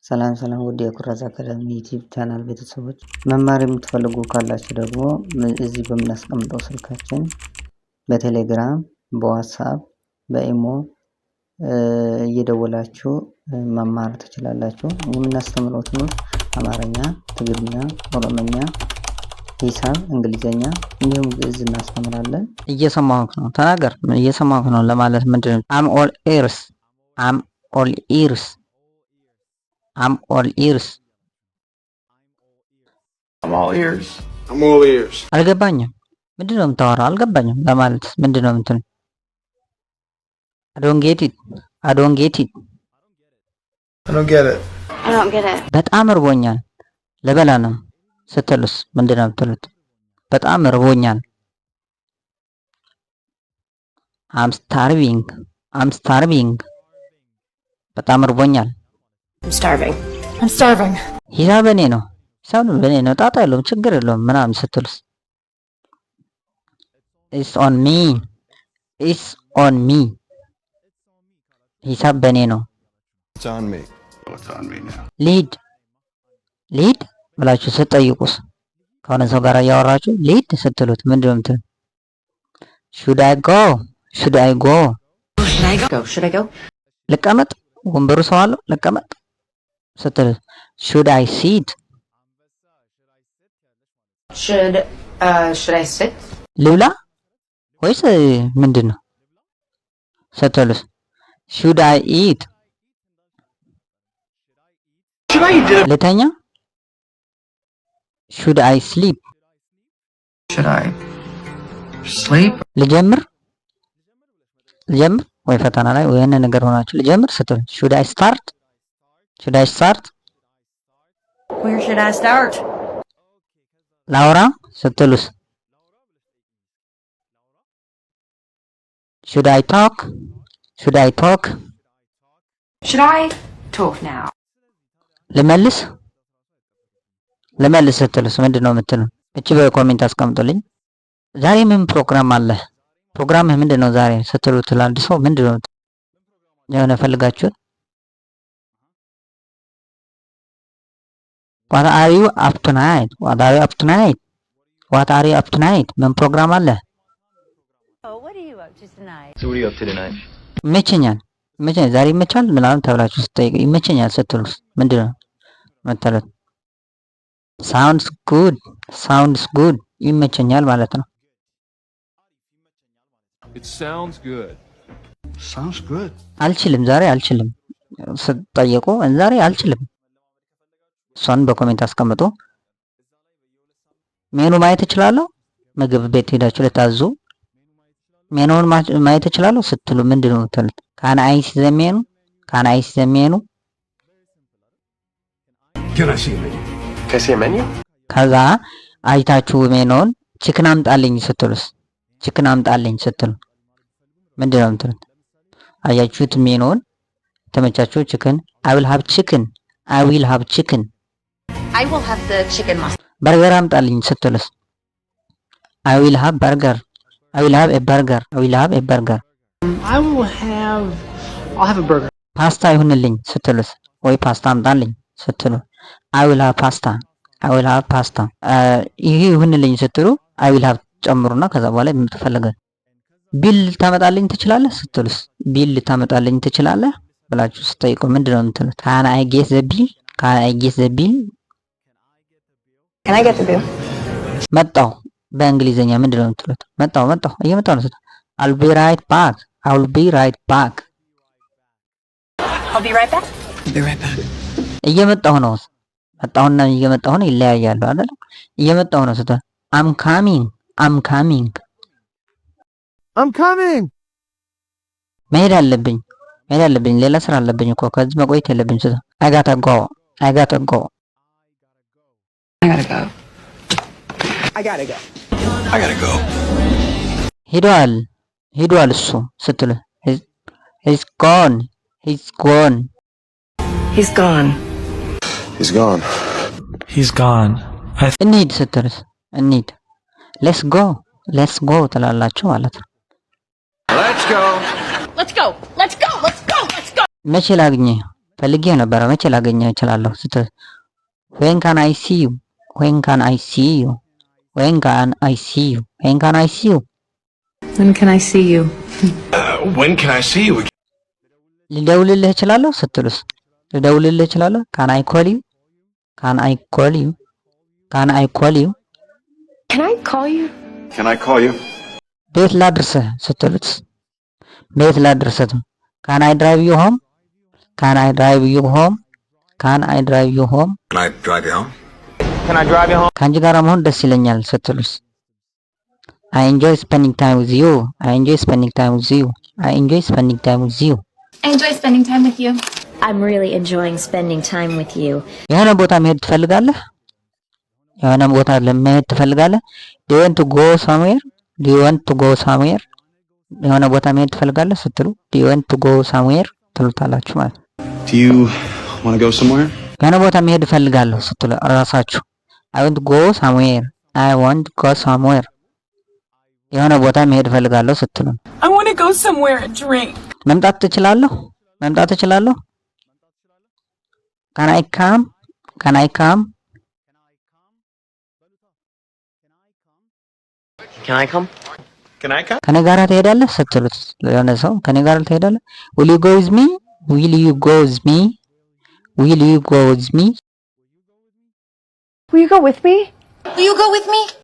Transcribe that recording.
ሰላም ሰላም ውድ የኩራዝ አካዳሚ ዩቲዩብ ቻናል ቤተሰቦች መማር የምትፈልጉ ካላችሁ ደግሞ እዚህ በምናስቀምጠው ስልካችን በቴሌግራም፣ በዋትስአፕ፣ በኢሞ እየደወላችሁ መማር ትችላላችሁ። የምናስተምረው ትምህርት አማርኛ፣ ትግርኛ፣ ኦሮምኛ፣ ሂሳብ፣ እንግሊዘኛ እንዲሁም ግዕዝ እናስተምራለን። እየሰማሁህ ነው ተናገር። እየሰማሁህ ነው ለማለት ምንድነው? አም ኦል ኢርስ I'm all ears. አልገባኝም። ምንድነው የምታወራው? አልገባኝም ለማለት ምንድነው እንትን I don't get it. በጣም እርቦኛል ልበላ ነው ስትሉስ ምንድነው የምትሉት? በጣም እርቦኛል። I'm starving. በጣም እርቦኛል። I'm starving. ሂሳብ በኔ ነው። ጣጣ የለውም ችግር የለውም ምናምን ስትሉስ It's on me. ሂሳብ በኔ ነው። It's on me now. ሊድ ብላችሁ ስትጠይቁስ ከሆነ ሰው ጋር እያወራችሁ ሊድ ስትሉት ምንድነው የምትሉት? Should I go? ልቀመጥ ወንበሩ ሰው አለው ልቀመጥ ስትሉት Should I sit? Should I sit? ልብላ ወይስ ምንድነው ስትሉት Should I eat? ልተኛ Should I sleep? ልጀምር ወይ ፈተና ላይ ወይ የሆነ ነገር ሆናችሁ ልጀምር ስትሉ Should I start? Where should I start? ላውራ ስትሉስ Should I talk? Should I talk now? ልመልስ ስትሉስ ምንድነው የምትሉ? እቺ በኮሜንት አስቀምጡልኝ። ዛሬ ምን ፕሮግራም አለ? ፕሮግራምህ ምንድነው ዛሬ ስትሉት ለአንድ ሰው ምንድነው የሆነ ፈልጋችሁት What are you up tonight? ምን ፕሮግራም አለ? What are you up to tonight? So what are you up to tonight? ይመቸኛል ዛሬ ይመቻል ምናምን ተብላችሁ ስትጠይቁ ይመቸኛል ስትሉስ ምንድነው የምትሉት? Sounds good ይመቸኛል ማለት ነው። It sounds good. ዛሬ አልችልም ስትጠይቁ ዛሬ አልችልም እሷን በኮሜንት አስቀምጡ። ሜኑ ማየት እችላለሁ ምግብ ቤት ሄዳችሁ ልታዙ ሜኑን ማየት እችላለሁ ስትሉ ምንድነው የምትሉት? Can I see the menu? Can I see a menu? ከዛ አይታችሁ ሜኑን ቺክን አምጣልኝ ስትሉስ ስትሉ ምንድነው የምትሉት? አያችሁት ሜኑን ተመቻችሁ ቺክን I will have chicken. I will have the chicken mustard. በርገር አምጣልኝ ስትሉስ I will have a burger. I'll have a burger. ፓስታ ይሁንልኝ ስትሉስ ወይ ፓስታ አምጣልኝ ስትሉ I will have pasta. ይሄ ይሁንልኝ ስትሉ I will have ጨምሩና ከዛ በኋላ የምትፈልገው ቢል ታመጣልኝ ትችላለህ ስትሉስ ቢል ታመጣልኝ ትችላለህ ብላችሁ ስትጠይቁ ምንድነው የምትሉት? Can I get the bill? Can I get the bill? መጣሁ በእንግሊዘኛ ምንድነው የምትሉት? መጣሁ እየመጣሁ ነው ስትሉ I'll be right back. I'll be right back. እየመጣሁ ነው መጣሁና እየመጣሁ ነው ይለያያሉ አይደል? እየመጣሁ ነው ስትሉ I'm coming. መሄድ አለብኝ ሌላ ስራ አለብኝ እኮ ከዚህ መቆየት የለብኝ ስትሉ I gotta go. ሄዷል እሱ ስትሉ He's gone. እንሂድ ስትሉስ እንሂድ Let's go ትላላችሁ ማለት ነው። Let's go. መቼ ላግኝህ ፈልጌ ነበር መቼ ላገኘህ እችላለሁ ስትል when can I see you when can I see you when can I see you when can I see you When can I see you? When can I see you again? ልደውልልህ እችላለሁ ስትሉስ ልደውልልህ እችላለሁ can I call you can I call you can I call you Can I call you? Can I call you? ቤት ላድርስህ ስትሉት ቤት ላድርስህ can I drive you home can I drive you home can I drive you home Can I drive you home? Can I drive you home? ከአንቺ ጋር መሆን ደስ ይለኛል ስትሉስ I enjoy spending time with you I enjoy spending time with you I enjoy spending time with you I enjoy spending time with you. I'm really enjoying spending time with you. የሆነ ቦታ መሄድ ትፈልጋለህ የሆነ ቦታ ለመሄድ ትፈልጋለህ Do you want to go somewhere Do you want to go somewhere የሆነ ቦታ መሄድ ትፈልጋለህ ስትሉ Do you want to go somewhere ትሉታላችሁ ማለት Do you want to go somewhere? የሆነ ቦታ መሄድ እፈልጋለሁ ስትሉ ራሳችሁ I want to go somewhere I want to go somewhere የሆነ ቦታ መሄድ እፈልጋለሁ ስትሉ I want to go somewhere and drink. መምጣት ትችላለህ Can I come Can I come Can I come? Can I come? ከኔ ጋር ትሄዳለህ ስትሉት ለሆነ ሰው ከኔ ጋር ትሄዳለህ Will you go with me Will you go with me Will you go with me Will you go with me? Will you go with me?